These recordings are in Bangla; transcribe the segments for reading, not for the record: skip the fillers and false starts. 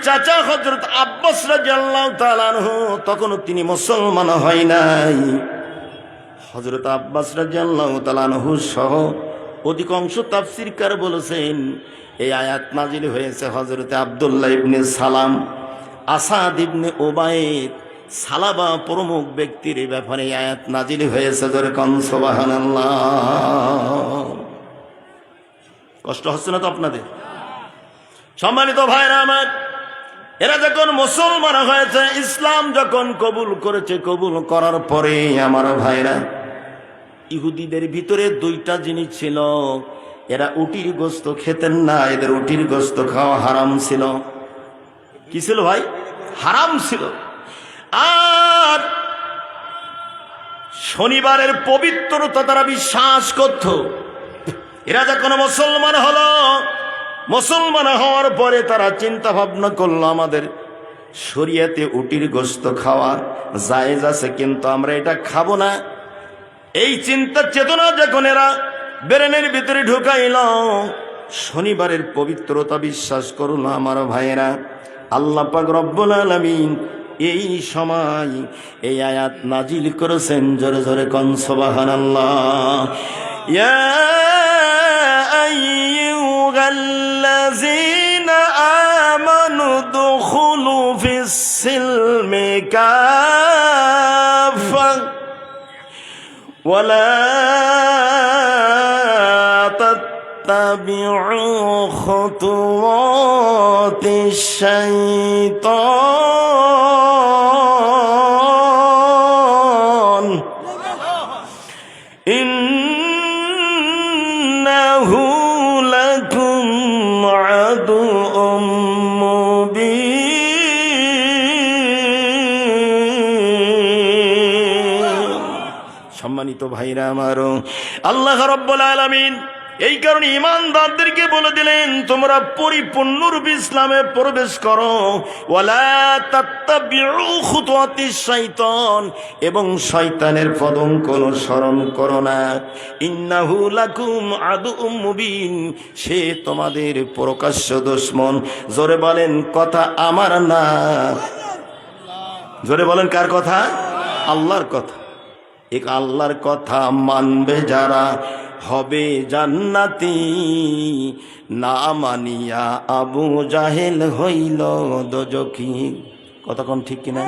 চাচা হযরত আব্বাস রাদিয়াল্লাহু তাআলা আনহু তখনও তিনি মুসলমান হয় নাই। হযরত আব্বাস রাদিয়াল্লাহু তাআলা আনহু সহ অধিকাংশ তাফসীরকার বলেছেন এই আয়াত নাজিল হয়েছে হযরত আব্দুল্লাহ ইবনে সালাম, আসাদ ইবনে উবাইদ, সালাবা প্রমুখ ব্যক্তির ব্যাপারে এই আয়াত নাজিল হয়েছে। জোরে কোন সুবহানাল্লাহ। কষ্ট হচ্ছে না তো আপনাদের? সম্মানিত ভাইরা আমার, এরা যখন মুসলমান হয়েছে, ইসলাম যখন কবুল করেছে, কবুল করার পরে আমার ভাইরা, ইহুদিদের ভিতরে দুইটা জিনিস ছিল। এরা উটির গোশত খেতেন না, এদের উটির গোশত খাওয়া হারাম ছিল। কি ছিল ভাই? হারাম ছিল। আর শনিবারের পবিত্রতা তারা বিশ্বাস করত। এরা যখন মুসলমান হলো, মুসলমান হওয়ার পরে তারা চিন্তা ভাবনা করলো আমাদের শরীয়তে উটির গোশত খাওয়া জায়েজ আছে, কিন্তু আমরা এটা খাবো না। এই চিন্তা চেতনা যখন এরা ব্রেনের ভিতরে ঢুকাইল, শনিবারের পবিত্রতা বিশ্বাস করুন আমার ভাইয়েরা, আল্লাহ পাক রব্বুল আলামিন এই সময় এই আয়াত নাজিল করেছেন। জোরে জোরে কোন সুবহানাল্লাহ। ইয়া আইয়ুহাল্লাযীনা আমানু দুখুলু ফিস-সিলমি কাফা ওয়ালা তাত্তাবিউ খুতুওয়াতিশ শাইতান ইন্নাহু লাকুম আদুউম মুবিন। সম্মানিত ভাইরা আমারও, আল্লাহ রাব্বুল আলামিন এই কারণে ঈমানদারদেরকে বলে দিলেন, তোমরা পরিপূর্ণরূপে ইসলামে প্রবেশ করো। ওয়ালা তাত্তাবিউ খুতুওয়াতিশ শাইতান, এবং শয়তানের পদঙ্ক অনুসরণ করো না। ইন্নাহু লাকুম আদুউম মুবিন, সে তোমাদের প্রকাশ্য দুশমন। জোরে বলেন, কথা আমার না, জোরে বলেন কার কথা? আল্লাহর কথা। এক আল্লাহর কথা মানবে যারা হবে জান্নাতি, না মানিয়া আবু জাহেল হইল দোজখী। কথা কোন ঠিক কিনা?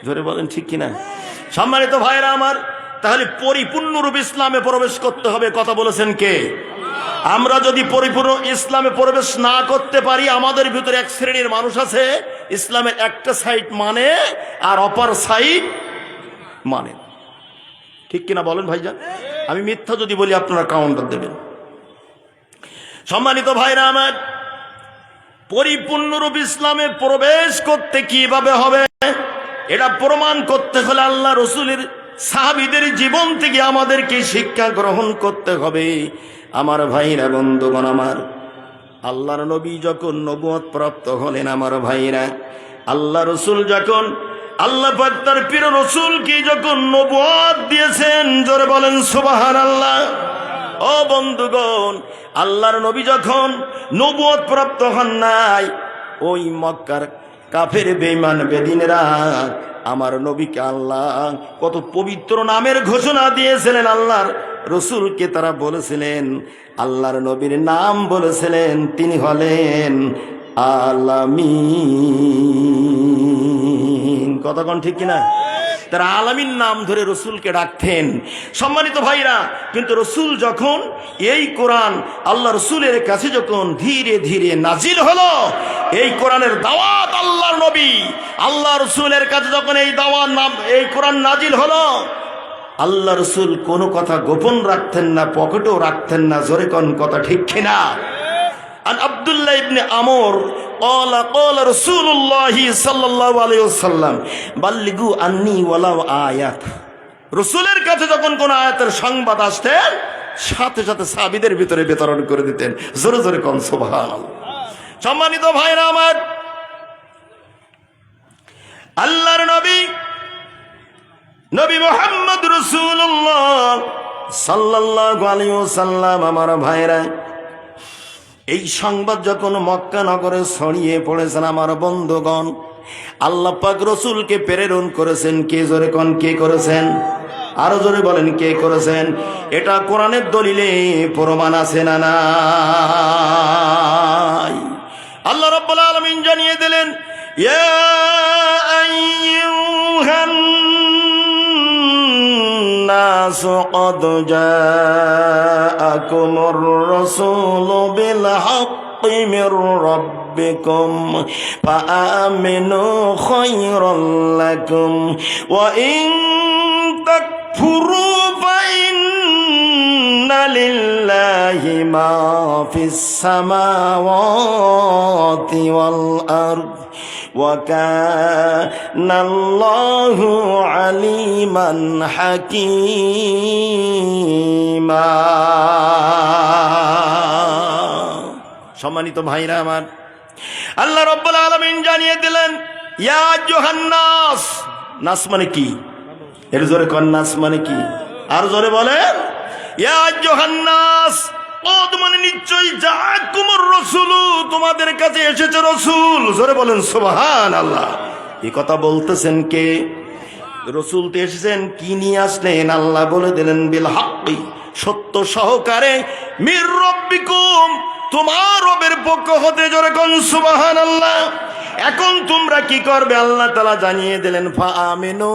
জোরে বলেন ঠিক কিনা? সম্মানিত ভাইরা আমার, তাহলে পরিপূর্ণরূপে ইসলামে প্রবেশ করতে হবে। কথা বলেছেন কে? আমরা যদি পরিপূর্ণ ইসলামে প্রবেশ না করতে পারি, আমাদের ভিতরে এক শ্রেণীর মানুষ আছে ইসলামের একটা সাইড মানে আর অপর সাইড মানে। ঠিক কিনা বলেন ভাইজান? আমি মিথ্যা যদি বলি আপনারা কাউন্টার দেবেন। সম্মানিত ভাইরা আমার, পরিপূর্ণরূপ ইসলামে প্রবেশ করতে কিভাবে হবে এটা প্রমাণ করতে হলে আল্লাহ রসুলের সাহাবীদের জীবন থেকে আমাদেরকে শিক্ষা গ্রহণ করতে হবে। আমার ভাইরা, বন্ধুগণ আমার, আল্লাহর নবী যখন নবুয়ত প্রাপ্ত হলেন, আমার ভাইরা, আল্লাহ রসুল যখন, আল্লাহ পাক তার প্রিয় রসুলকে যখন নবুয়ত দিয়েছেন, জোরে বলেন সুবহানাল্লাহ। ও বন্ধুগণ, আল্লাহর নবী যখন নবুয়ত প্রাপ্ত হন নাই, ওই মক্কার কাফের বেঈমান বেদিনেরা আমার নবীকে আল্লাহ কত পবিত্র নামের ঘোষণা দিয়েছিলেন। আল্লাহর রসুলকে তারা বলেছিলেন, আল্লাহর নবীর নাম বলেছিলেন, তিনি হলেন আলামিন। কতক্ষণ ঠিক কিনা? তারা আলামিন নাম ধরে রসুলকে ডাকতেন। সম্মানিত ভাইরা, কিন্তু রসুল যখন এই কোরআন আল্লাহ রসুলের কাছে যখন ধীরে ধীরে নাজিল হলো, এই কোরআনের দাওয়াত আল্লাহর নবী আল্লাহ রসুলের কাছে যখন এই দাওয়াত নাম এই কোরআন নাজিল হলো, আল্লাহ রসুল কোনো কথা গোপন রাখতেন না, পকেটেও রাখতেন না। জোরে কোন কথা ঠিক কিনা? আন আব্দুল্লাহ ইবনে আমর قال قال رسول الله صلى الله عليه وسلم بلغوا عني ولو آيات। রসুলের কাছে যখন কোন আয়াতের সংবাদ আসতেন, সাথে সাথে সাহাবীদের ভিতরে বিতরণ করে দিতেন। জোরে জোরে কোন সুবহানাল্লাহ। সম্মানিত ভাইরা আমার, আল্লাহর নবী নবী মুহাম্মদ রাসূলুল্লাহ সাল্লাল্লাহু আলাইহি ওয়াসাল্লাম, আমার ভাইরা, এই সংবাদ যখন মক্কা নগরে ছড়িয়ে পড়েছেন আমার বন্ধুগণ, আল্লাহ পাক রসুলকে প্রেরণ করেছেন। কে জোরে কোন কে করেছেন? আরো জোরে বলেন কে করেছেন? এটা কোরআনের দলিলে প্রমাণ আছে না নাই? আল্লাহ রাব্বুল আলামিন জানিয়ে দিলেন, ইয়া আইয়ুহান নাস ক্বাদ জাআকুমুর রাসূলু বিল হাক্কি মির রাব্বিকুম ফাআমিনু খায়রাল লাকুম ওয়া ইন তাকফুরু ফাইন্না লিল্লাহি মা ফিস সামাওয়াতি ওয়াল আরদ ওয়া কানাল্লাহু আলিমান হাকীমা। সম্মানিত ভাইরা আমার, আল্লাহ রাব্বুল আলামিন জানিয়ে দিলেন, ইয়া আইয়ুহান নাস। নাস মানে কি? এর জোরে কোন নাস মানে কি? আর জোরে বলেন, ইয়া আইয়ুহান নাস ক্বাদ মানে নিশ্চয়ই জাআকুমুর রাসূলু, তোমাদের কাছে এসেছে রাসূল। জোরে বলেন সুবহানাল্লাহ। এই কথা বলতেছেন কে? রাসূল তো এসেছেন, কি নিয়ে আসলেন? আল্লাহ বলে দিলেন বিল হাক্কি, সত্য সহকারে, মির রাব্বিকুম, তোমার রবের পক্ষ হতে। জোরে কোন সুবহানাল্লাহ। এখন তোমরা কি করবে? আল্লাহ তাআলা জানিয়ে দিলেন, ফাআমিনু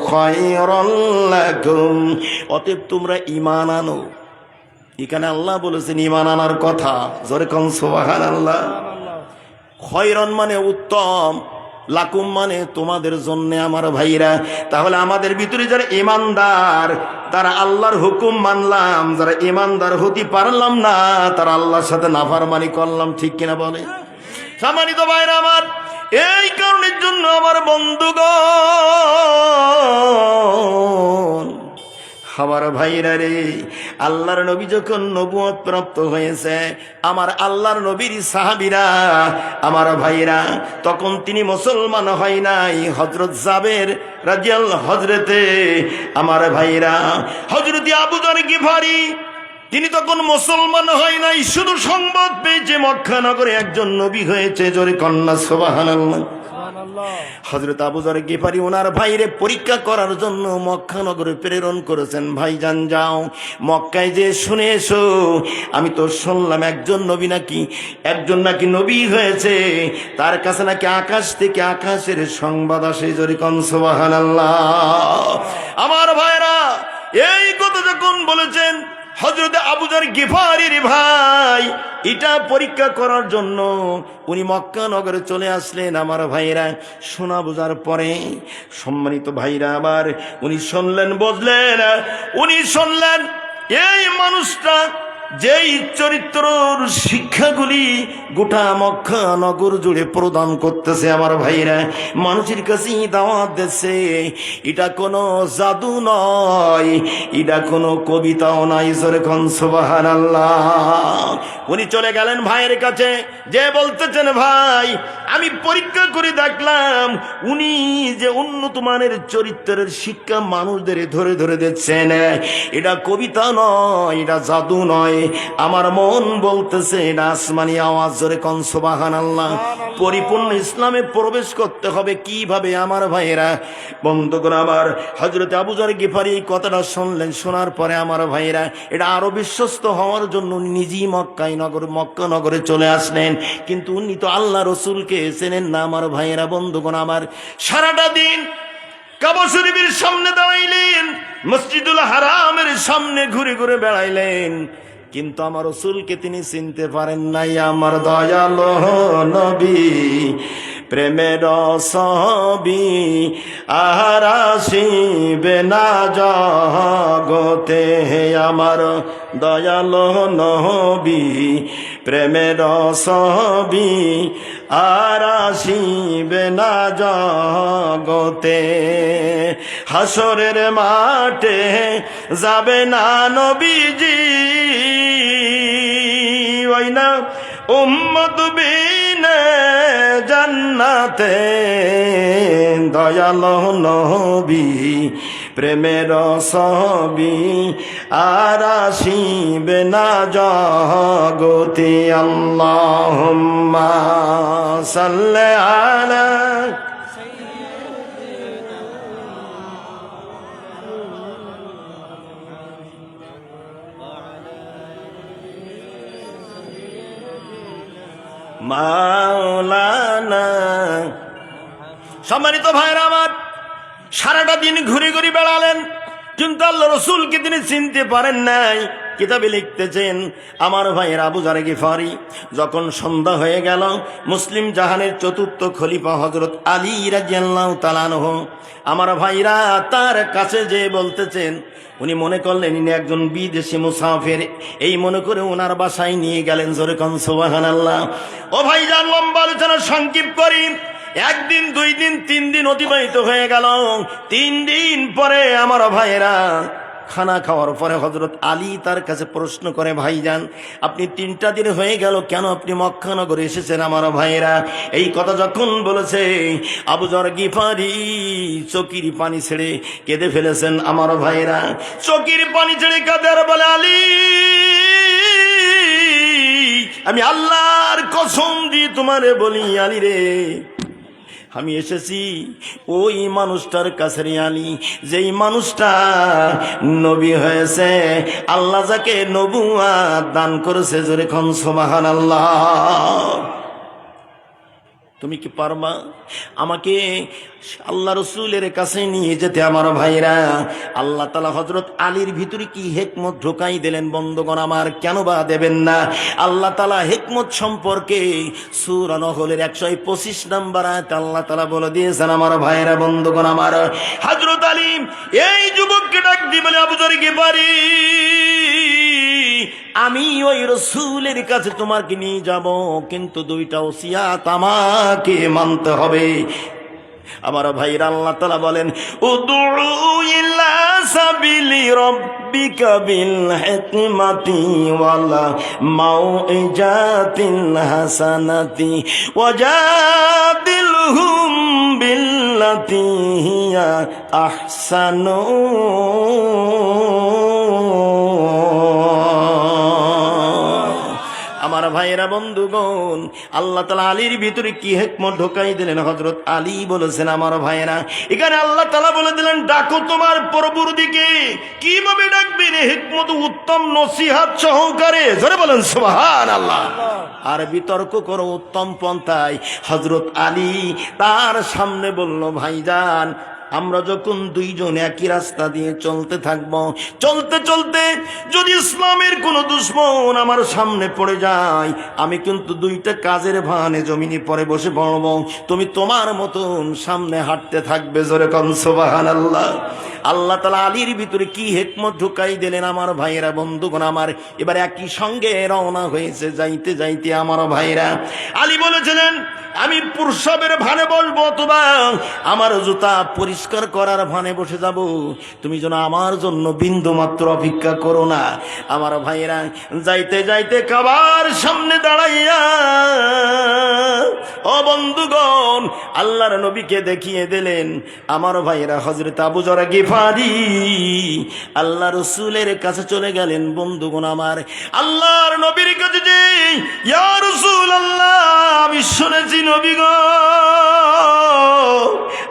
খায়রাল লাকুম, অতএব তোমরা ঈমান আনো। এখানে আল্লাহ বলেছেন ঈমান আনার কথা। জোরে কোন সুবহানাল্লাহ। খয়রন মানে উত্তম, লাকুম মানে তোমাদের জন্য আমার ভাইরা। তাহলে আমাদের ভিতরে যারা ঈমানদার, তারা আল্লাহর হুকুম মানলাম, যারা ঈমানদার হতে পারলাম না, তারা আল্লাহর সাথে নাফরমানি করলাম। ঠিক কিনা বলে? সম্মানিত ভাইরা আমার, এই কারণের জন্য আমার বন্ধুগণ, আমার ভাইরা রে, আল্লাহর নবী যখন নবুয়ত প্রাপ্ত হয়েছে, আমার আল্লাহর নবীর সাহাবীরা, আমার ভাইরা, তখন তিনি মুসলমান হয় নাই। হযরত জাবের রাদিয়াল্লাহু হযরতে আমার ভাইরা হযরতে আবু যর গিফারি, তিনি তখন মুসলমান হয় নাই। শুধু সংবাদ পেয়েছে মক্কা নগরে একজন নবী হয়েছে। জোরে কন্যা সুবহানাল্লাহ। হযরত আবু যর গিফারি ওনার ভাইরে পরীক্ষা করার জন্য মক্কা নগরে প্রেরণ করেছেন। ভাইজান যাও মক্কায় যে শুনে এসো, আমি তো শুনলাম একজন নাকি নবী হয়েছে, তার কাছে নাকি আকাশ থেকে আকাশের সংবাদ আসে। জোরে কোন সুবহানাল্লাহ। আমার ভাইরা, এই কথা যখন বলেছেন হযরত আবু যর গিফারির ভাই, এটা পরীক্ষা করার জন্য উনি মক্কা নগরে চলে আসলেন। আমার ভাইরা, শোনা বোঝার পরে সম্মানিত ভাইরা আবার উনি শুনলেন, বুঝলেন, উনি শুনলেন এই মানুষটা যেই চরিত্রর শিক্ষাগুলি গোটা মক্কা নগর জুড়ে প্রদান করতেছে, আমার ভাইরা মানুষের কাছে দাওয়াত দিচ্ছে, এটা কোনো জাদু নয়, এটা কোনো কবিতাও নয়। জোরে কোন সুবহানাল্লাহ। উনি চলে গেলেন ভাইয়ের কাছে, যে বলতেছেন, ভাই আমি পরীক্ষা করে দেখলাম উনি যে উন্নত মানের চরিত্রের শিক্ষা মানুষদের ধরে ধরে দিচ্ছেন, এটা কবিতা নয়, এটা জাদু নয়, আমার মন বলতেছে এটা আসমানি আওয়াজ। জোরে কোন সুবহানাল্লাহ। পরিপূর্ণ ইসলামে প্রবেশ করতে হবে কিভাবে? আমার ভাইয়েরা বন্ধুগণ আমার, হযরত আবু যর গিফারি এই কথাটা শুনলেন। শোনার পরে আমার ভাইয়েরা এটা আরো বিশ্বস্ত হওয়ার জন্য নিজেই মক্কা নগরে চলে আসলেন। কিন্তু উনি তো আল্লাহ রসুলকে চেনেন না। আমার ভাইয়েরা বন্ধুগণ আমার, সারাটা দিন কাবা শরীফের সামনে দাঁড়াইলেন, মসজিদুল হারামের সামনে ঘুরে ঘুরে বেড়াইলেন, কিন্তু আমার রসুলকে তিনি চিনতে পারেন নাই। আমার দয়ালো নবী প্রেমের ছবি আর আসিবে না জগতে, আমার দয়ালো নবী প্রেমের ছবি আর আসিবে না জগতে, হাসরের মাঠে যাবে না নবীজি, ওই না উম্মত বিনে জান্নাতে, দয়ালো নবী প্রেমের ছবি আর আসিবে না জগতে। আল্লাহুম্মা সাল্লি আলা মাওলানা। সম্মানিত ভাইরা আমার, সারাটা দিন ঘুরে ঘুরে বেড়ালেন, কিন্তু আল্লাহ রসুলকে তিনি চিনতে পারেন নাই। কিতাবে লিখতেছেন আমার ভাইয়ের আবু যার গিফারি, যখন সন্ধ্যা হয়ে গেল, মুসলিম জাহানের চতুর্থ খলিফা হযরত আলী রাদিয়াল্লাহু তাআলা আনহু আমার ভাইরা তার কাছে যে বলতেছেন, উনি মনে করলেন ইনি একজন বিদেশি মুসাফির, এই মনে করে ওনার বাসায় নিয়ে গেলেন। জোরে কোন সুবহানাল্লাহ। ও ভাইজান, লম্বা আলোচনা সংক্ষিপ্ত করি। একদিন, 2 দিন, 3 দিন অতিবাহিত হয়ে গেল। 3 দিন পরে আমার ভাইয়েরা খানা খাওয়ার পরে হযরত আলী তার কাছে প্রশ্ন করে, ভাইজান আপনি 3টা দিন হয়ে গেল, কেন আপনি মক্কা নগরে এসেছেন? আমার ভাইয়েরা এই কথা যখন বলেছে, আবু যর গিফারি চোখের পানি ছেড়ে কেঁদে ফেলেছেন। আমার ভাইয়েরা চোখের পানি ছেড়ে কাঁদে আর বলে, আলী আমি আল্লাহর কসম দিয়ে তোমারে বলি, আলী রে, আমি এসেছি ওই মানুষটার কাছে রে আলী, যেই মানুষটা নবী হয়েছে, আল্লাহ যাকে নবুয়ত দান করেছে। জোরে কোন সুবহানাল্লাহ। তুমি কি পারবা আমাকে আল্লাহ রসুলের কাছে নিয়ে যেতে? আমার ভাইরা, আল্লাহ তাআলা হযরত আলীর ভিতরে কি হিকমত ঢোকাই দিলেন বন্ধুগণ আমার, কেন বা দেবেন না? আল্লাহ তাআলা হিকমত সম্পর্কে সূরা নহলের 125 নম্বর আয়াতে আল্লাহ তাআলা বলে দিয়েছেন। আমার ভাইরা বন্ধুগণ আমার, হযরত আলী এই যুবককে ডাক দিয়ে বলে, আবু যর গিফারি, আমি ওই রসুলের কাছে তোমাকে নিয়ে যাব, কিন্তু 2টা ওসিয়াত আমাকে মানতে হবে। আমার ভাইরা, আল্লাহ তাআলা বলেন, উদউ ইলা সাবিলি রাব্বিকা বিল হিকমাতি ওয়ালা মাউইজাতিল হাসানাতি ওয়াজাদিলহুম বিল্লাতি হিয়া আহসানু। আমার ভাইয়েরা বন্ধুগণ, আল্লাহ তাআলা আলীর ভিতরে কি হিকমত ঢোকাই দিলেন। হযরত আলী বলেছেন, আমার ভাইয়েরা এখানে আল্লাহ তাআলা বলে দিলেন, ডাকো তোমার প্রভুর দিকে। কিভাবে ডাকবেন? হিকমত উত্তম নসিহত সহকারে। জোরে বলেন সুবহানাল্লাহ। আর বিতর্ক করো উত্তম পন্থায়। হযরত আলী তার সামনে বলল, ভাইজান আমরা যখন 2 জন একই রাস্তা দিয়ে চলতে থাকব, চলতে চলতে যদি ইসলামের কোনো দুশমন আমার সামনে পড়ে যায়, আমি কিন্তু 2টা কাজের ভানে জমিনে পরে বসে পড়ব, তুমি তোমার মতন সামনে হাঁটতে থাকবে। জোরে কোন সুবহানাল্লাহ। আল্লাহ তাআলা আলীর ভিতরে কি হিকমত ঢুকাই দিলেন। আমার ভাইয়েরা বন্ধুগণ আমার, এবার একই সঙ্গে রওনা হয়েছে। যাইতে যাইতে আমার ভাইয়েরা, আলী বলেছিলেন, আমি প্রসাবের ভানে বসবো অথবা আমার জুতা পরিষ্কার করার ভানে বসে যাব, তুমি যেন আমার জন্য বিন্দু মাত্র অপেক্ষা করো না। আমার ভাইয়েরা যাইতে যাইতে কাবার সামনে দাঁড়াইয়া ও বন্ধুগণ আল্লাহর নবীকে দেখিয়ে দিলেন। আমার ভাইয়েরা হযরত আবু যর গিফারি আল্লাহ রসুলের কাছে চলে গেলেন। বন্ধুগণ আমার, আল্লাহর নবীর কাছে যে, ইয়া রাসূলুল্লাহ, আমি শুনেছি নবী গো,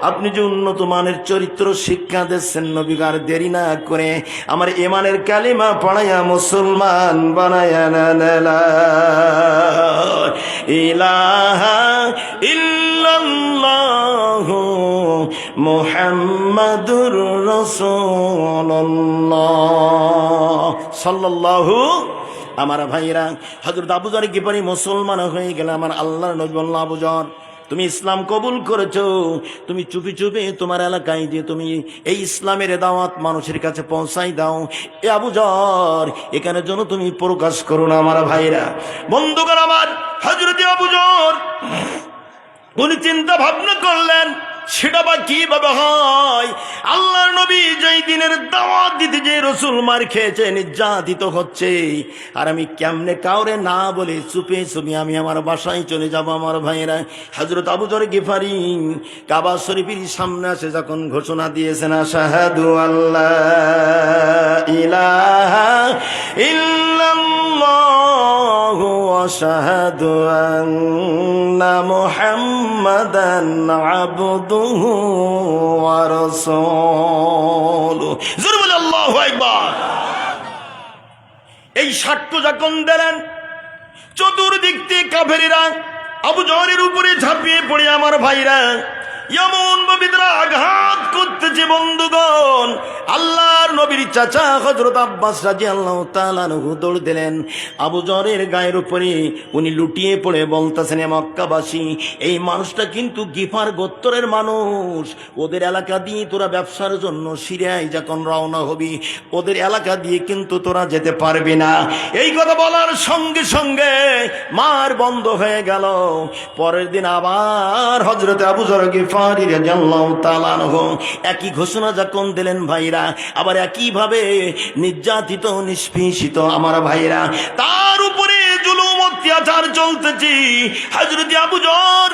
আপনি যে উন্নত মানের চরিত্র শিক্ষা দিচ্ছেন, নবী গো, আর দেরি না করে আমার ঈমানের কালিমা পড়াইয়া মুসলমান বানায়া লা ইলাহা ইল্লাল্লাহু মুহাম্মাদুর রাসূলুল্লাহ সাল্লাল্লাহু। আমার ভাইরা হযরত আবু যর গিফারি মুসলমান হয়ে গেল। আমার আল্লাহর নবী বলল, আবু যর তুমি ইসলাম কবুল করেছো, তুমি চুপি চুপি তোমার এলাকায় যে তুমি এই ইসলামের দাওয়াত মানুষের কাছে পৌঁছাই দাও। এ আবু যর এখানে যেন তুমি প্রকাশ করো না। আমার ভাইরা বন্ধুগণ আমার, হযরত আবু যর উনি চিন্তা ভাবনা করলেন, সেটা বা কিভাবে হয়? আল্লাহর নবী যেই দিনের দাওয়াত দিতে যে রসুল মার খেয়েছে, নির্যাতিত হচ্ছে, আর আমি কেমনে কাউরে না বলে চুপে চুপে আমি আমার বাসায় চলে যাব? আমার ভাইয়েরা, হযরত আবু যর গিফারি কাবা শরীফের সামনে আসে যখন ঘোষণা দিয়েছেন, আশহাদু আল্লাহ ইলাহা ইল্লাল্লাহু ওয়া আশহাদু আন্না মুহাম্মাদান আবদুহু ওয়া রাসূলুহু, জোরে বলে আল্লাহু আকবার। এই সাক্ষ্য যখন দিলেন, চতুর্দিক থেকে কাফেরেরা আবু জহরের উপরে ঝাঁপিয়ে পড়ে আমার ভাইরা এমন ভাবে তারা আঘাত করতেছে। বন্ধুগণ, আল্লাহর নবীর চাচা হযরত আব্বাস রাদিয়াল্লাহু তাআলা আনহু দৌড় দিলেন আবু জহরের গায়ের উপরে। উনি লুটিয়ে পড়ে বলতেছেন, মক্কাবাসী, এই মানুষটা কিন্তু গিফার গোত্রের মানুষ। ওদের এলাকা দিয়ে তোরা ব্যবসার জন্য সিরিয়ায় যখন রওনা হবি, ওদের এলাকা দিয়ে কিন্তু তোরা যেতে পারবি না। এই কথা বলার সঙ্গে সঙ্গে মার বন্ধ হয়ে গেল। পরের দিন আবার হযরত আবু যর গিফারি রাদিয়াল্লাহু তাআলা আনহু একই ঘোষণা যখন দিলেন ভাইরা, আবার একইভাবে নির্যাতিত নিষ্পেষিত আমার ভাইরা, তার উপরে জুলুম অত্যাচার চলতেছে। হযরত আবু যর,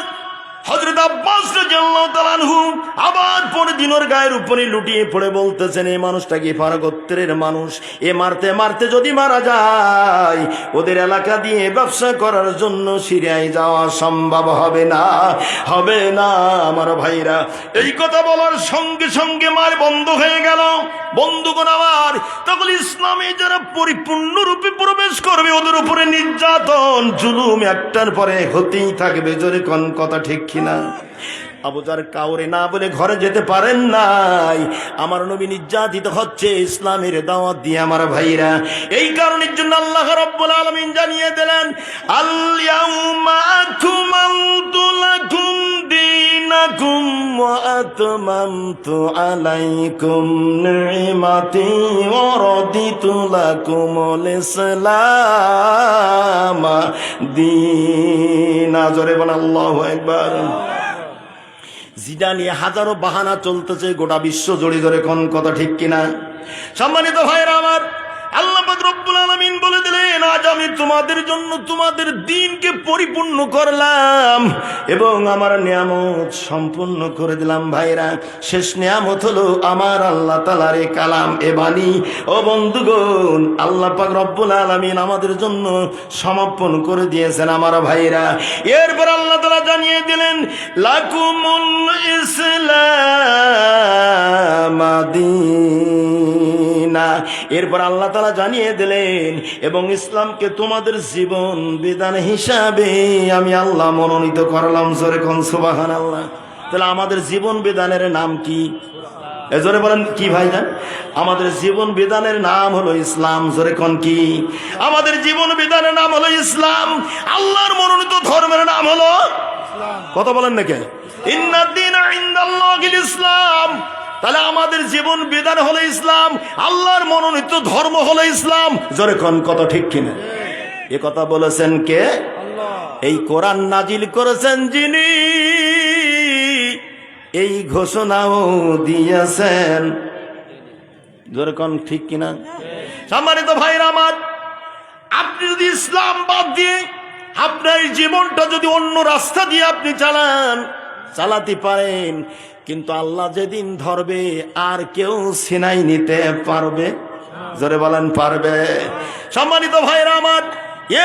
হযরত আব্বাস রাদিয়াল্লাহু তাআলা আনহু আবার পরের দিন ওর গায়ের উপরে লুটিয়ে পড়ে বলতেছেন, এই মানুষটা গিফার গোত্রের মানুষ, এ মারতে মারতে যদি মারা যায়, ওদের এলাকা দিয়ে ব্যবসা করার জন্য সিরিয়ায় যাওয়া সম্ভব হবে না, হবে না। আমার ভাইরা, এই কথা বলার সঙ্গে সঙ্গে মার বন্ধ হয়ে গেল। বন্ধুগণ আমার, তখন ইসলামে যারা পরিপূর্ণরূপে প্রবেশ করবে, ওদের উপরে নির্যাতন জুলুম একটার পরে হতেই থাকবে। জোরে কোন কথা ঠিক কিনা? আবু যর কাউরে না বলে ঘরে যেতে পারেন নাই। আমার নবী নির্যাতিত হচ্ছে ইসলামের দাওয়াত দিয়ে আমার ভাইরা। এই কারণের জন্য আল্লাহ রাব্বুল আলামিন জানিয়ে দিলেন, আল ইয়াউমা আকমালতু লাকুম দীনাকুম ওয়া আতমামতু আলাইকুম নি'মাতি ওয়া রাদিতু লাকুমুল ইসলাম দীনা। জোরে বলেন আল্লাহু আকবার। জিনা নিয়ে হাজারো বাহানা চলতেছে গোটা বিশ্ব জুড়ে। ধরে কোন কথা ঠিক কিনা? সম্মানিত ভাইরা আমার, আল্লাহ পাক রব্বুল আলামিন বলে দিলেন, আজ আমি তোমাদের জন্য তোমাদের দ্বীনকে পরিপূর্ণ করলাম এবং আমার নিয়ামত সম্পূর্ণ করে দিলাম। ভাইরা, শেষ নিয়ামত হলো আমার আল্লাহ তাআলার কালাম, এ বাণী। ও বন্ধুগণ, আল্লাহ পাক রব্বুল আলামিন আমাদের জন্য সমাপন করে দিয়েছেন আমার ভাইরা। এরপর আল্লাহ তাআলা জানিয়ে দিলেন, লাকুমুল ইসলাম দীনা। এরপর আল্লাহ তাআলা জানিয়ে দিলেন, এবং ইসলামকে তোমাদের জীবন বিধান হিসাবে আমি আল্লাহ মনোনীত করলাম। জোরে কোন সুবহানাল্লাহ। তাহলে আমাদের জীবন বিধানের নাম কি? জোরে বলেন কি ভাইরা? আমাদের জীবন বিধানের নাম হলো ইসলাম। জোরে কোন কি? আমাদের জীবন বিধানের নাম হলো ইসলাম। আল্লাহর মনোনীত ধর্মের নাম হলো কথা বলেন নাকি? ইন্নাদ-দীনা ইনদাল্লাহিল ইসলাম। তাহলে আমাদের জীবন বিধান হলো ইসলাম, আল্লাহর মনোনীত ধর্ম হলো ইসলাম। জোরে কোন কথা ঠিক কিনা? এ কথা বলেছেন কে? আল্লাহ। এই কোরআন নাজিল করেছেন যিনি, এই ঘোষণাও দিয়েছেন। জোরে কোন ঠিক কিনা? সম্মানিত ভাইরা আমার, আপনি যদি ইসলাম বাদ দিয়ে আপনার জীবনটা যদি অন্য রাস্তা দিয়ে আপনি চালাতে পারেন, কিন্তু আল্লাহ যেদিন ধরবে আর কেউ ছিনাই নিতে পারবে? জোরে বলেন পারবে? সম্মানিত ভাইরা আমার,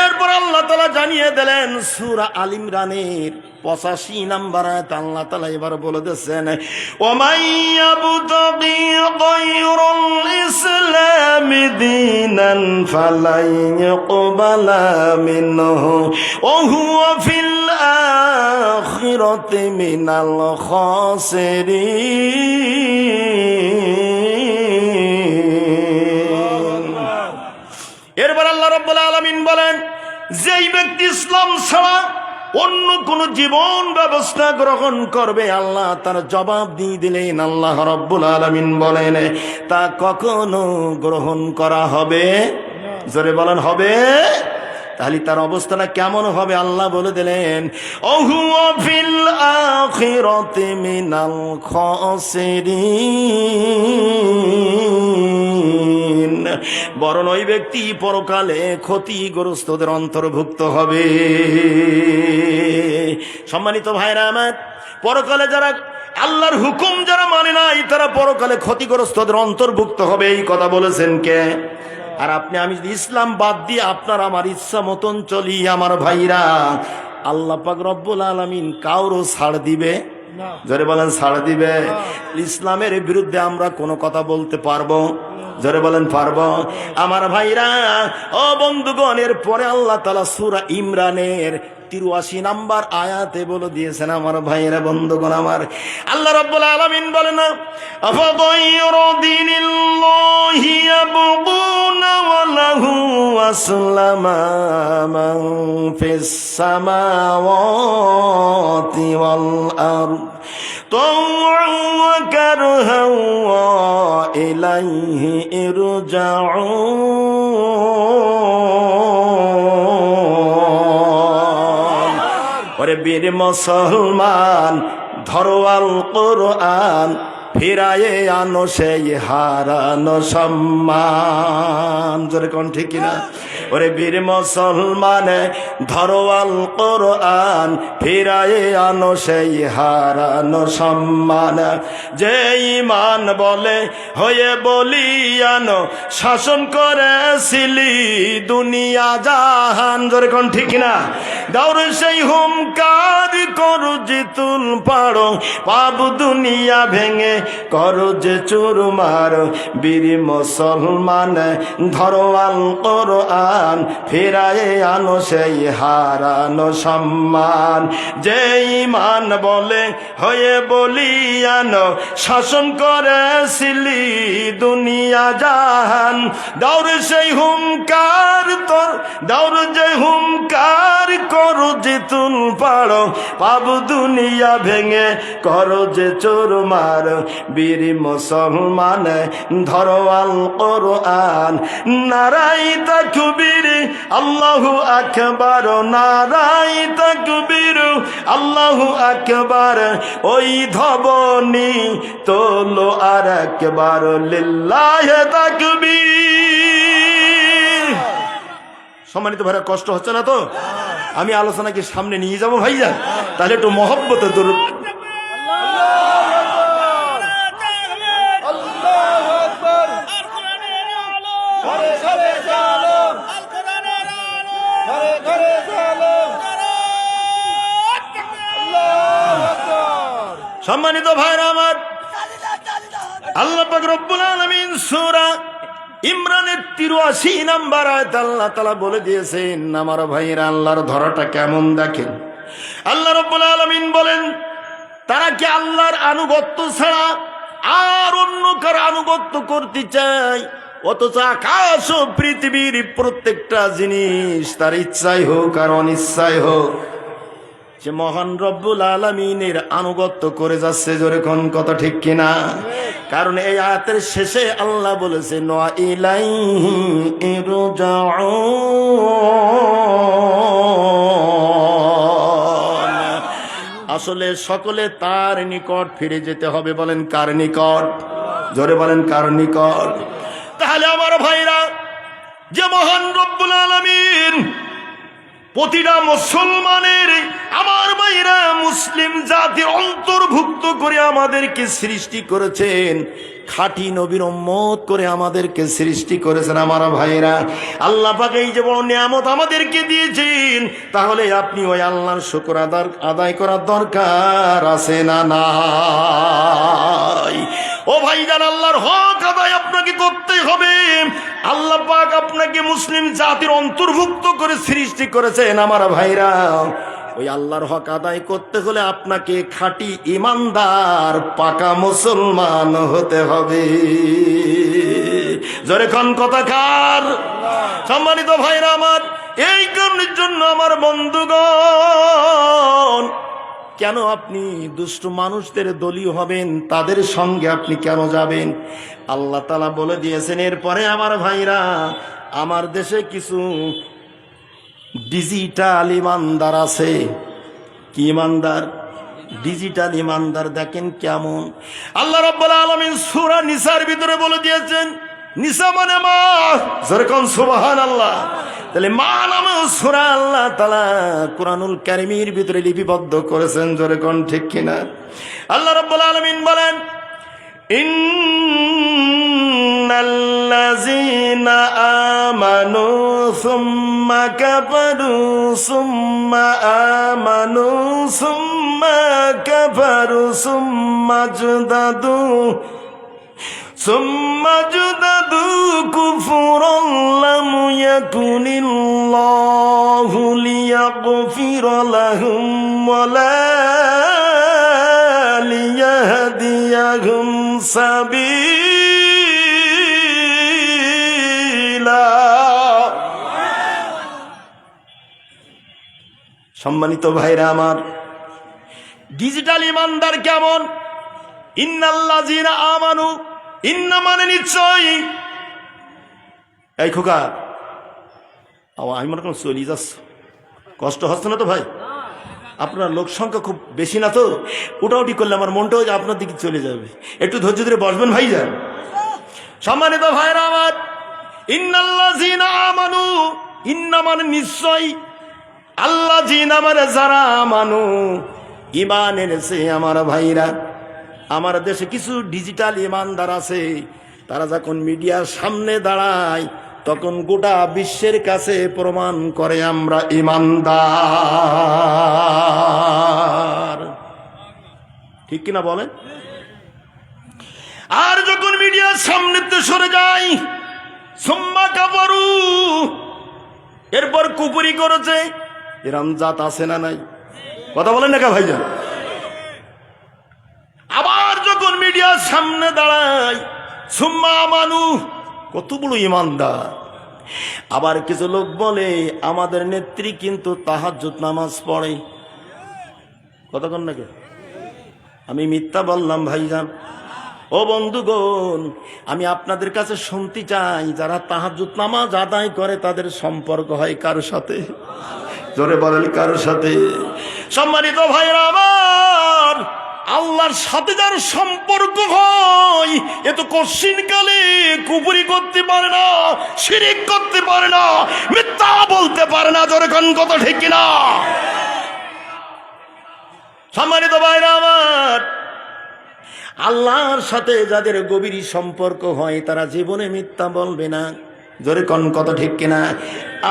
এরপর আল্লাহ তাআলা জানিয়ে দিলেন সূরা আল ইমরানের 85 নম্বর আয়াত। আল্লাহ তাআলা এবার বলে দিয়েছেন, ওমাই ইয়াবতাগি গায়রাল ইসলামি দীনান ফালাই ইউকবালা মিনহু ওয়া হুয়া ফিল আখিরাতি মিনাল খাসিরিন। এরপর আল্লাহ রাব্বুল আলামিন বলেন, যেই ব্যক্তি ইসলাম ছাড়া অন্য কোন জীবন ব্যবস্থা গ্রহণ করবে, আল্লাহ তার জবাব দিয়ে দিলেন। আল্লাহ রাব্বুল আলামিন বলেন, তা কখনো গ্রহণ করা হবে? জোরে বলেন হবে? তাহলে তার অবস্থাটা কেমন হবে আল্লাহ বলে দিলেন, ওহুয়া ফিল আখিরাতি মিনাল খাসিরিন, বরং ওই ব্যক্তি পরকালে ক্ষতিগ্রস্তদের অন্তর্ভুক্ত হবে। সম্মানিত ভাইরা আমার, পরকালে যারা আল্লাহর হুকুম যারা মানে নাই তারা পরকালে ক্ষতিগ্রস্তদের অন্তর্ভুক্ত হবে, এই কথা বলেছেন কে? আর আপনি আমি যদি ইসলাম বাদ দিয়ে আপনার আমার ইচ্ছা মতন চলি, আমার ভাইরা, আল্লাহ পাক রব্বুল আলামিন কাউরও ছাড় দিবে? জোরে বলেন, ছাড় দিবে? ইসলামের বিরুদ্ধে আমরা কোনো কথা বলতে পারবো? জোরে বলেন, পারবো? আমার ভাইরা ও বন্ধুগণ, এর পরে আল্লাহ তাআলা সূরা ইমরানের 83 নম্বর আয়াতে বলে দিয়েছেন, আমার ভাইয়েরা বন্ধুগণ আমার, আল্লাহ রাব্বুল আলামিন বলেন, আফাগায়রা দীনিল্লাহি ইয়াবগুনা ওয়া লাহু আসলামা মান ফিস সামাওয়াতি ওয়াল আরদ তাওআন ওয়া কারহান ওয়া ইলাইহি ইরজাউন। ওরে বীর মুসলমান, ধরো আল কোরআন, ফিরায়ে আনো সেই হারানো সম্মান। জোরে কোন ঠিক কিনা? ওরে বীর মুসলমান, ধরো আল কোরআন, ফিরায়ে আনো সেই হারানো সম্মান। যে ঈমান বলে হয়ে বলিয়ানো, শাসন করেছিলি দুনিয়া জাহান। জোরে কোন ঠিক কিনা? দৌড় সেই হুমকার করো যে তুল পাড়ো, পাব দুনিয়া ভেঙে করো যে চুরমার। বীর মুসলমান, ধরো আল কোরআন, ফিরায়ে আনো সেই হারানো সম্মান। যে ঈমান বলে হয়ে বলিয়ানো, শাসন করেছিলি দুনিয়া জাহান। দৌড় সেই হুমকার তোর, দৌড় যে হুমকার করো যে তুল পাড়ো, পাব দুনিয়া ভেঙে করো যে চোরমার। বীর মুসলমান, ধরো আল কোরআন, নারাই তাকবীর আল্লাহু আকবার, নারাই তাকবীর আল্লাহু আকবার। ওই ধ্বনি তোলো আর একবার, লিল্লাহি তাকবীর। সম্মানিত ভাইরা, কষ্ট হচ্ছে না তো? আমি আলোচনাকে সামনে নিয়ে যাবো ভাইয়া, তাহলে একটু মহব্বতে দরুদ। সম্মানিত ভাইরা আমার, আল্লাহ পাক রব্বুল আলামিন সূরা ইমরানের 83 নম্বর আয়াত আল্লাহ তাআলা বলে দিয়েছেন, আমার ভাইরা, আল্লাহর ধরাটা কেমন দেখেন। আল্লাহ রব্বুল আলামিন বলেন, তারা কি আল্লাহর আনুগত্য ছাড়া আর অন্য কারো আনুগত্য করতে চায়? অথচ আকাশ ও পৃথিবীর প্রত্যেকটা জিনিস তার ইচ্ছাই হোক আর অনিচ্ছাই হোক, সে মহান রব্বুল আলামিনের আনুগত্য করে যাচ্ছে। জোরে কোন কথা ঠিক কিনা? কারণ এই আয়াতের শেষে আল্লাহ বলেছেন, ওয়া ইলাইহি ইরজাউন। আসলে সকলে তার নিকট ফিরে যেতে হবে। বলেন কার নিকট? জোরে বলেন কার নিকট? তাহলে আমার ভাইরা, যে মহান রব্বুল আলামিন প্রতিটা মুসলমানের, আমার ভাইরা, মুসলিম জাতি অন্তর্ভুক্ত করে আমাদেরকে সৃষ্টি করেছেন, খাঁটি নবীর উম্মত করে আমাদেরকে সৃষ্টি করেছেন। আমার ভাইরা, আল্লাহ পাক এই যে বড় নিয়ামত আমাদেরকে দিয়েছেন, তাহলে আপনি ওই আল্লাহর শুকর আদায় করার দরকার আছে না নাই? ও ভাইজান, আল্লাহর হক আদায় আপনাকে করতে হবে। আল্লাহ পাক আপনাকে মুসলিম জাতির অন্তর্ভুক্ত করে সৃষ্টি করেছেন। আমার ভাইরা, ওই আল্লাহর হক আদায় করতে হলে আপনাকে খাঁটি ইমানদার পাকা মুসলমান হতে হবে। জোরে কোন কথা কার? সম্মানিত ভাইরা আমার, এই কারণের জন্য আমার বন্ধুগণ, কেন আপনি দুষ্ট মানুষদের দলীয় হবেন? তাদের সঙ্গে আপনি কেন যাবেন? আল্লাহ তাআলা বলে দিয়েছেন। এরপরে আমার ভাইরা, আমার দেশে কিছু ডিজিটাল ইমানদার আছে। কি ইমানদার? ডিজিটাল ইমানদার। দেখেন কেমন আল্লাহ রাব্বুল আলামিন সূরা নিসার ভিতরে বলে দিয়েছেন, নিসা মানে মা। যেরকম সুবহানাল্লাহ। তাহলে মা নামে সূরা আল্লাহ তাআলা কুরআনুল কারীমের ভিতরে লিপিবদ্ধ করেছেন। যেরকম ঠিক কিনা? আল্লাহ রাব্বুল আলামিন বলেন, ইন্নাল্লাযীনা আমানু সুম্মা কাফারু সুম্মা আমানু সুম্মা কাফারু সুম্মা জদাদু কুফরান লাম ইয়াকুনিল্লাহু লিয়াগফিরা লাহুম ওয়ালা লিয়াহদিয়াহুম সাবিলা। সম্মানিত ভাইরা আমার, ডিজিটাল ইমানদার কেমন? ইন্নাল্লাযীনা আমানু, ইন্না মানে নিশ্চয়। এই খোকা, আমি মনে করেন চলি যাচ্ছ, কষ্ট হচ্ছে না তো ভাই? আপনার লোক সংখ্যা খুব বেশি না তো, উঠাউটি করলে আমার মনটাও যে আপনার দিকে চলে যাবে। একটু ধৈর্য ধরে বসবেন ভাই যান। সম্মানিত ভাইরা আমার, ইন্নাল্লাযীনা আমানু, ইন্না মানে নিশ্চয়, আল্লাযীনা মানে যারা আমানু, ঈমান এনেছে আমার ভাইরা। আমার দেশে কিছু ডিজিটাল ইমানদার আছে, তারা যখন মিডিয়ার সামনে দাঁড়ায় তখন গোটা বিশ্বের কাছে প্রমাণ করে আমরা ইমানদার। ঠিক কিনা বলেন? আর যখন মিডিয়ার সামনেতে সরে যায়, সুম্মা কাফারু, এরপর কুফরি করেছে, এরম জাত আছে না নাই? কথা বলেন না কে ভাইজান? আবার যখন মিডিয়ার সামনে দাঁড়ায়, সুম্মা আমানু, কত বড় ইমানদার। আবার কিছু লোক বলে আমাদের নেত্রী কিন্তু তাহাজ্জুদ নামাজ পড়ে। কতক্ষণ নাকি? আমি মিথ্যা বললাম ভাইজান? ও বন্ধুগণ, আমি আপনাদের কাছে শুনতে চাই, যারা তাহাজ্জুদ নামাজ আদায় করে তাদের সম্পর্ক হয় কার সাথে? জোরে বলেন, কার সাথে? সম্মানিত ভাইরা আমার, আল্লাহর সাথে যার সম্পর্ক হয় এ তো কশিনকালে কুফরি করতে পারে না, শিরিক করতে পারে না, মিথ্যা বলতে পারে না। জোরে কোন কথা ঠিক কিনা? সম্মানিত ভাইরা আমার, আল্লাহর সাথে যাদের গভীর সম্পর্ক হয় তারা জীবনে মিথ্যা বলবে না। জোরে কোন কথা ঠিক কিনা?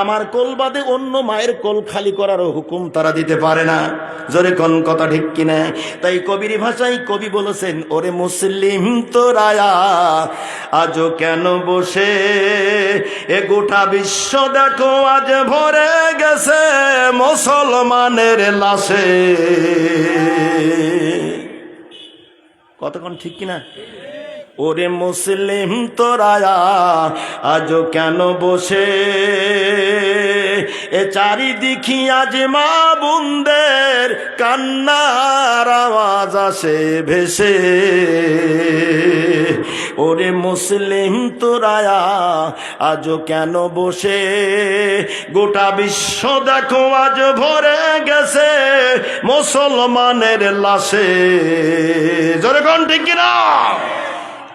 আমার কোল বাদে অন্য মায়ের কোল খালি করার হুকুম তারা দিতে পারে না। জোরে কোন কথা ঠিক কিনা? তাই কবির ভাষায় কবি বলেছেন, ওরে মুসলিম তোরায়া আজও কেন বসে, এ গোটা বিশ্ব দেখো আজ ভরে গেছে মুসলমানের লাশে। কতক্ষণ ঠিক কিনা? ওরে মুসলিম তোরায়া আজও কেন বসে, এ চারিদিকে আজ মা বোনদের কান্নার আওয়াজ আসে ভেসে। ওরে মুসলিম তোরায়া আজও কেন বসে, গোটা বিশ্ব দেখো আজ ভরে গেছে মুসলমানের লাশে। জোরে কোন ঠিক কিনা?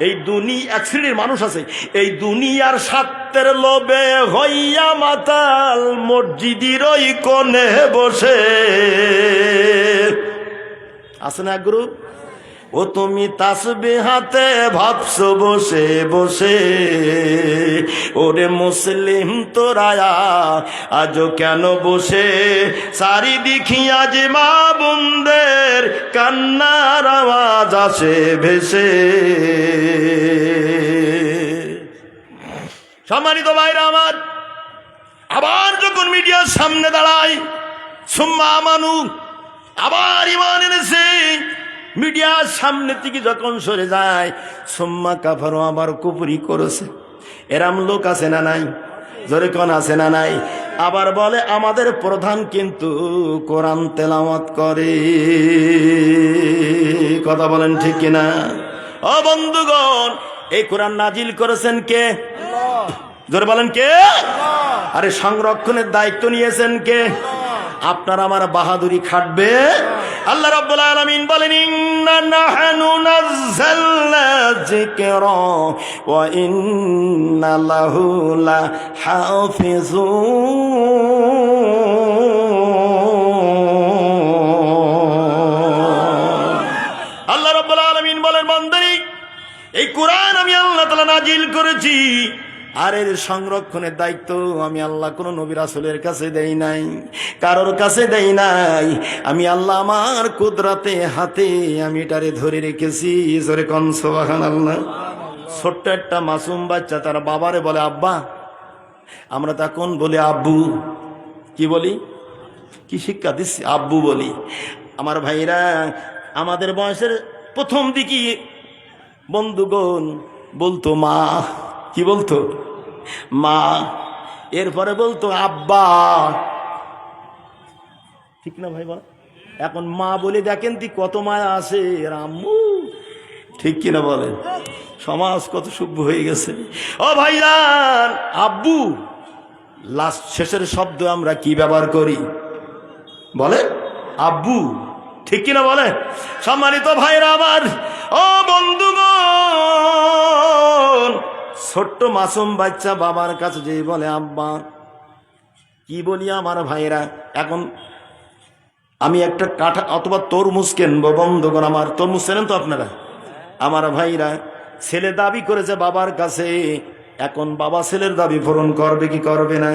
এই দুনিয়া এক শ্রেণীর মানুষ আছে, এই দুনিয়ার স্বার্থের লোভে হইয়া মাতাল মসজিদের ওই কোণে বসে আছে না গ্রুপ। ও তুমি তাসবিহ হাতে ভাবছো বসে বসে, ওরে মুসলিম তোরায়া আজও কেন বসে, চারিদিকে আজ মা বোনদের কান্নার আওয়াজ আসে ভেসে। সম্মানিত ভাইরা আমার, আবার যখন মিডিয়ার সামনে দাঁড়ায়, সুম্মা আমানু, আবার ঈমান এনেছে, মিডিয়ার সামনে থেকে যখন সরে যায়, সুম্মা কাফারু, আবার কুফরি করেছে। এরাম লোক আছে না নাই? জোরে কোন আছে না নাই? আবার বলে আমাদের প্রধান কিন্তু কোরআন তেলাওয়াত করে। কথা বলেন ঠিক কিনা? ও বন্ধুগণ, এই কোরআন নাজিল করেছেন কে? জোরে বলেন কে? আরে সংরক্ষণের দায়িত্ব নিয়েছেন কে? আপনার আমার বাহাদুরি খাটবে? আল্লাহ রাব্বুল আলামিন বলেন, ইন্না নাহনু নাযালনা যিকরা ওয়া ইন্না লাহু লাহাফিজুন। আল্লাহ রাব্বুল আলামিন বলেন, বান্দারে এই কোরআন আমি আল্লাহ তাআলা নাজিল করেছি, আর এর সংরক্ষণের দায়িত্ব আমি আল্লাহ কোন নবী রাসূলের কাছে দেই নাই, কারোর কাছে দেই নাই। আমি আল্লাহ আমার কুদরতে হাতে আমি এটারে ধরে রেখেছি। জোরে কোন সুবহানাল্লাহ। ছোট্ট একটা মাসুম বাচ্চা তার বাবারে বলে আব্বা, আমরা তখন বলি আব্বু। কি বলি? কি শিক্ষা দিচ্ছি? আব্বু বলি। আমার ভাইরা, আমাদের বয়সের প্রথম দিকে বন্ধুগণ বলতো মা। কি বলতো? মা। এরপরে বলতো আব্বা। ঠিক না ভাই? বল। এখন মা বলে দেখেন তুই কত মায়া আছে, আম্মু। ঠিক কিনা বলেন? সমাজ কত সভ্য হয়ে গেছে। ও ভাইরান, আব্বু লাস্ট শেষের শব্দ আমরা কি ব্যবহার করি? বলে আব্বু। ঠিক কিনা বলে? সম্মানিত ভাইরা আমার, ও বন্ধুগণ, ছোট্ট মাসুম বাচ্চা বাবার কাছে যে বলে আব্বা। কি বলি আমার ভাইরা? এখন আমি একটা কাঁঠা অথবা তরমুজ কিনবো, বন্ধুগণ আমার, তরমুজ চেনেন তো আপনারা? আমার ভাইরা, ছেলে দাবি করেছে বাবার কাছে, এখন বাবা ছেলের দাবি পূরণ করবে কি করবে না?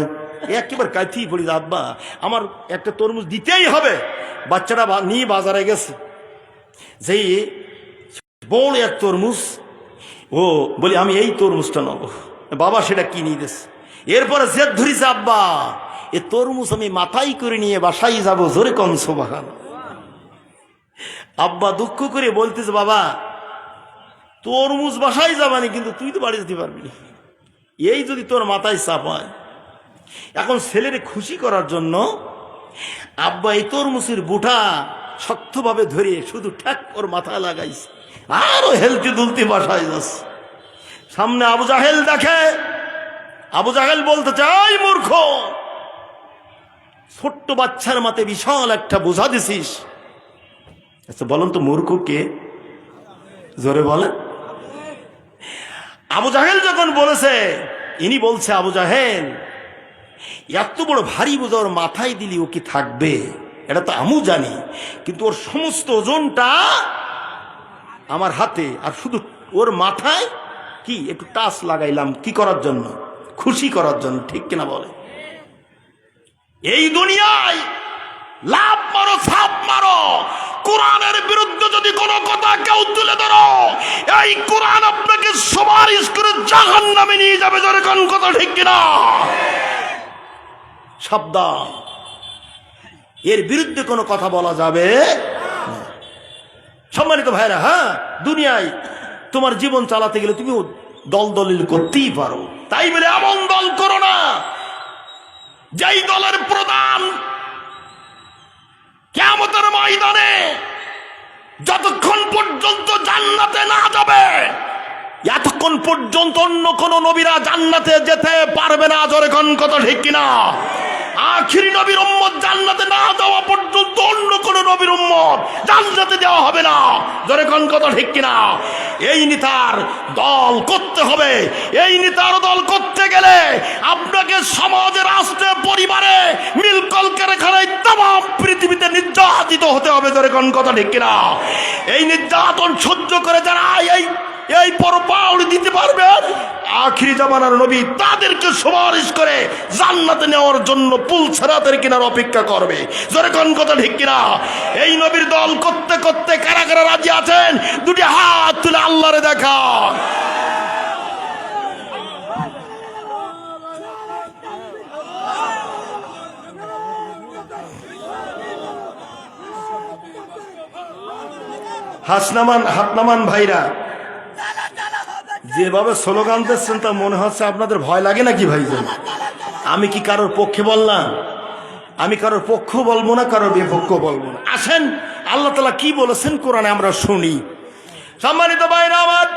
একেবারে কাঁথি পড়ি, আব্বা আমার একটা তরমুজ দিতেই হবে। বাচ্চাটা নিয়ে বাজারে গেছে, যেই বড় এক তরমুজ, ও বলি আমি এই তরমুজটা নেব, বাবা সেটা কিনে দিয়েছে। এরপরে জেদ ধরিছে, আব্বা এ তরমুজ আমি মাথায় করে নিয়ে বাসায় যাবো। জোরে কোন সুবহানাল্লাহ। আব্বা দুঃখ করে বলতেছে, বাবা তরমুজ বাসায় যাবানি, কিন্তু তুই তো বাড়ি যেতে পারবি না, এই যদি তোর মাথায় চাপায়। এখন ছেলেরে খুশি করার জন্য আব্বা এই তরমুজের বুটা শক্তভাবে ধরে শুধু ঠ্যাক ওর মাথায় লাগাইছে, আরো হেলতে দুলতে বাসায় যাচ্ছে। সামনে আবু জাহেল দেখে। আবু জাহেল বলতে চাই, মূর্খ, ছোট্ট বাচ্চার মাথায় বিশাল একটা বোঝা দিছিস। আচ্ছা বলুন তো মূর্খ কে? জোরে বলেন। আবু জাহেল যখন বলেছে, ইনি বলছে, আবু জাহেল এত বড় ভারী বোঝা ওর মাথায় দিলি ও কি থাকবে? এটা তো আমিও জানি, কিন্তু ওর সমস্ত ওজনটা আমার হাতে, আর শুধু ওর মাথায় কি একটু টাচ লাগাইলাম, কি করার জন্য? খুশি করার জন্য। ঠিক কিনা বলে? এই দুনিয়ায় লাভ মারো ছাপ মারো, কোরআনের বিরুদ্ধে যদি কোনো কথা কেউ তুলে ধরো, এই কোরআন আপনাকে সুপারিশ করে জাহান্নামে নিয়ে যাবে। জোরে কোন কথা ঠিক কিনা? সাবধান, এর বিরুদ্ধে কোনো কথা বলা যাবে না। সম্মানিত ভাইরা, হ্যাঁ, দুনিয়ায় তোমার জীবন চালাতে গেলে তুমি দল দলিল করতেই পারো, তাই বলে এমন দল করো না যেই দলের প্রধান কিয়ামতের ময়দানে যতক্ষণ পর্যন্ত জান্নাতে না যাবে, এতক্ষণ পর্যন্ত অন্য কোন নবীরা জান্নাতে যেতে পারবে না। জোরে কোন কথা ঠিক কিনা? আখিরি নবীর উম্মত জান্নাতে না যাওয়া পর্যন্ত অন্য কোন নবীর উম্মত জান্নাতে দেওয়া হবে না। জোরে কোন কথা ঠিক কিনা? এই নেতার দল করতে হবে। এই নেতার দল করতে গেলে আপনাকে সমাজে, রাষ্ট্রে, পরিবারে, মিল কলকারখানায় তামাম পৃথিবীতে নির্যাতিত হতে হবে। জোরে কোন কথা ঠিক কিনা? এই নির্যাতন সহ্য করে যারা এই পরপাউল দিতে পারবেন, আখিরি জামানার নবী তাদেরকে সুপারিশ করে জান্নাতে নেওয়ার জন্য পুলসিরাতের কিনার অপেক্ষা করবে। জোরে কোন কথা ঠিক কিনা? এই নবীর দল করতে করতে কারা কারা রাজি আছেন? দুটি হাত তুলে আল্লাহরে দেখা। হাত নামান ভাইরা। যেভাবে স্লোগান দিচ্ছেন তা মনে হচ্ছে আপনাদের ভয় লাগে নাকি ভাইজান? আমি কি কারোর পক্ষে বললাম? আমি কারোর পক্ষ বলবো না, কারোর বিপক্ষ বলবো না। আসেন আল্লাহ তাআলা কি বলেছেন কোরআনে আমরা শুনি। সম্মানিত ভাইরা আমার,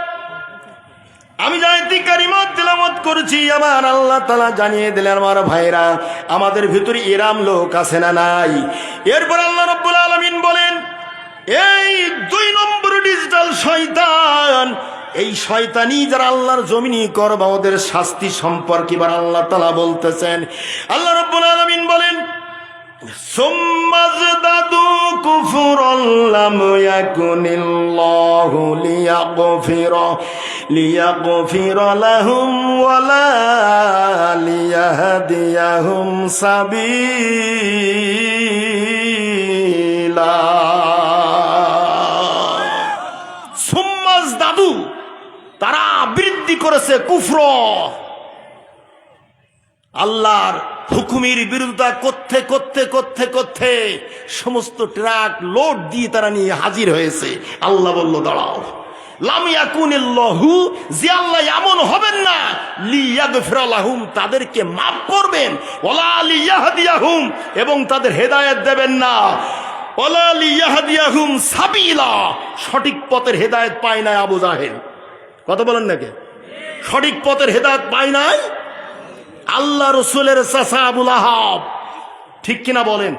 আমি আয়াতে কারিমা তেলাওয়াত করেছি, আমার আল্লাহ তাআলা জানিয়ে দিলেন আমার ভাইরা আমাদের ভিতরে এরাম লোক আছে না নাই। এরপর আল্লাহ রাব্বুল আলামিন বলেন এই 2 নম্বর ডিজিটাল শয়তান, এই শয়তানি যারা আল্লাহর জমিনে করবে ওদের শাস্তি সম্পর্কে এবার আল্লাহ তাআলা বলতেছেন। আল্লাহ রাব্বুল আলামিন বলেন সুম্মাজদাদু কুফরান লাম ইয়াকুনিল্লাহু লিয়াগফিরা লাহুম ওয়ালা লিয়াহদিয়াহুম সাবিলা। সুম্মাজদাদু, তারা বৃদ্ধি করেছে কুফর, আল্লাহর হুকুমের বিরোধিতা করতে করতে করতে করতে সমস্ত ট্রাক লোড দিয়ে তারা নিয়ে হাজির হয়েছে। আল্লাহ বলল দাঁড়াও, লাম ইয়াকুনিল্লাহু, যে আল্লাহ এমন হবেন না, লিয়াগফিরা লাহুম, তাদেরকে মাফ করবেন, ওয়ালা লিয়াহদিয়াহুম, এবং তাদের হেদায়েত দেবেন না, ওয়ালা লিয়াহদিয়াহুম সাবিলা, সঠিক পথের হেদায়েত পায় না আবু জাহেল। কথা বলেন নাকি? সঠিক পথের হেদায়েত পায় নাই আল্লাহ রসুলের চাচা আবুল আহাব, ঠিক কিনা বলেন?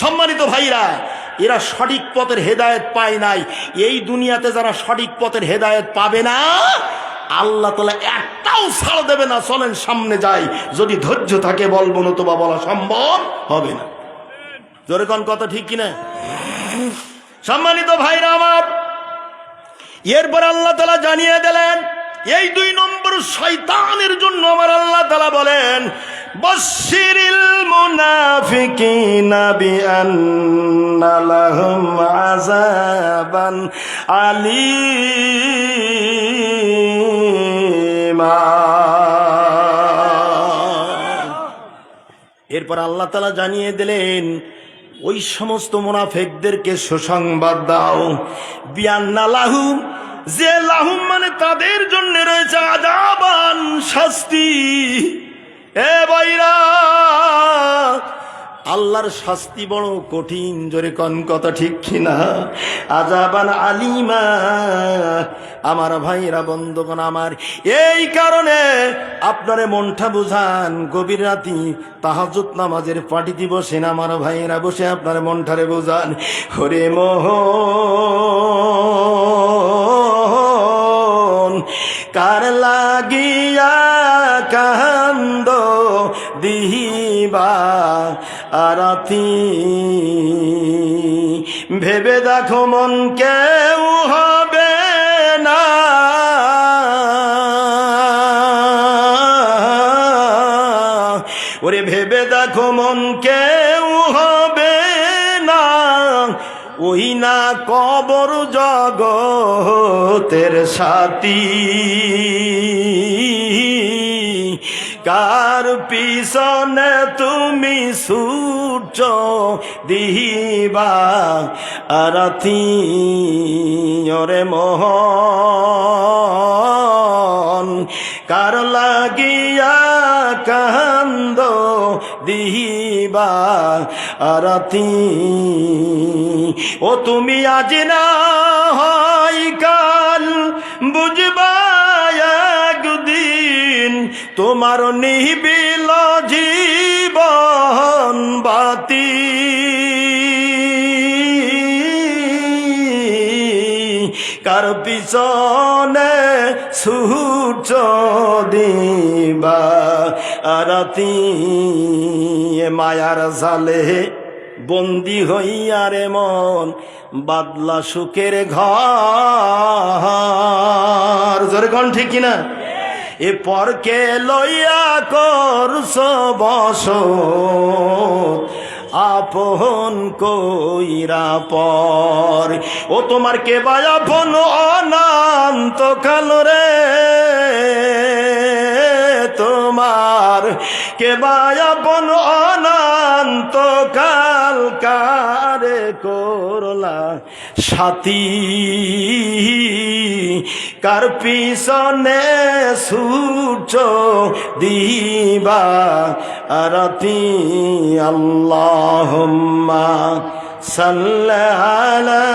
সম্মানিত ভাইরা, এরা সঠিক পথের হেদায়েত পায় নাই। এই দুনিয়াতে যারা সঠিক পথের হেদায়েত পাবে না, আল্লাহ তাআলা একটাও ছাড় দেবে না। চলেন সামনে যাই, যদি ধৈর্য থাকে বলবো, নতুবা বলা সম্ভব হবে না। জোরে কোন কথা, ঠিক কিনা? সম্মানিত ভাইরা আমার, এরপর আল্লাহ তাআলা জানিয়ে দিলেন এই 2 নম্বর শয়তানের জন্য আমার আল্লাহ তাআলা বলেন বাশশিরিল মুনাফিকিনা বিআন্না লাহুম আযাবান আলীমা। এরপর আল্লাহ তাআলা জানিয়ে দিলেন ওই সমস্ত মুনাফিকদেরকে সুসংবাদ দাও, বিআন্না লাহুম, যে লাহুম মানে তাদের জন্য রয়েছে আযাবান, শাস্তি। এ ভাইরা, আল্লাহর শাস্তি বড় কঠিন, জোরে কোন কথা, ঠিক কিনা? আযাবান আলিমা। আমার ভাইরা, বন্ধুগণ আমার, এই কারণে আপনারে মনটা বুঝান, গভীর রাতি তাহাজ্জুদ নামাজের পাটিতে বসেন আমার ভাইরা, বসে আপনার মনটারে বুঝান, হরে মোহন কার লাগিয়া কান্দ দিবা আরাতি, ভেবে দেখো মন কেউ হবে না, ওরে ভেবে দেখো মন কেউ হবে না, ওই না কবর জগতের সাথী, কার পিছনে তুমি সূর্য দিবা আরাতি, ওরে মোহন কার লাগিয়া কান্দ দিবা আরাতি, ও তুমি আজ না হয় কাল বুঝবা একদিন, তোমার নিবিল জীবন বাতি, কার পিছনে সূর্য দিবা আরাতি, মায়ার জালে বন্দি হইয়া রে মন বাদলা সুখের ঘর, জোরে কোন, ঠিক কিনা? এ পরকে লইয়া করছ বসত, আপন কইরা পর, ও তোমার কে বা আপন অনন্ত কাল রে, তোমার কে বা আপন অনন্ত কাল, কারে করলা সাথী, কার পিছনে সূর্য দিবা আরাতি, আল্লাহুম্মা সাল্লি আলা